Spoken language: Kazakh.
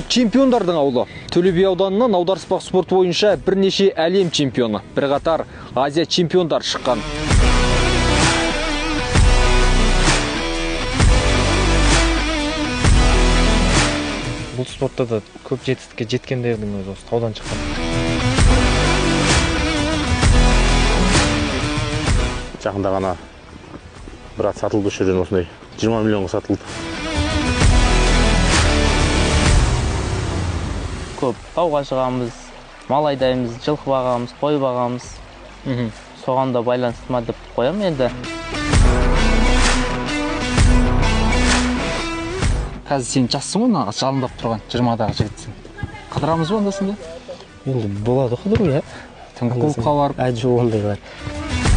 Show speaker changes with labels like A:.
A: Чемпиондардың ауылы. Төле би ауданынан аударыспақ спорт бойынша бірнеше әлем чемпионы, бірқатар Азия чемпиондар шыққан.
B: Бұл спортта да көп жетістікке жеткендердің өзі осы таудан шыққан.
C: Жақында ғана бір ат сатылды, осы жерден осындай 20 миллионға сатылды.
D: Көп тауға шығамыз, мал айдаймыз, жылқы бағамыз, қой бағамыз. Соған да байланысты ма деп қоямын енді.
E: Қазір сен жассың ғой, жалындап тұрған 20-дағы жігітсің. Қыдырамыз ба онда сенде?
F: Енді болады қыдыру, иә.
E: Түнгі клубқа барып.
F: Жоқ, ондайлар.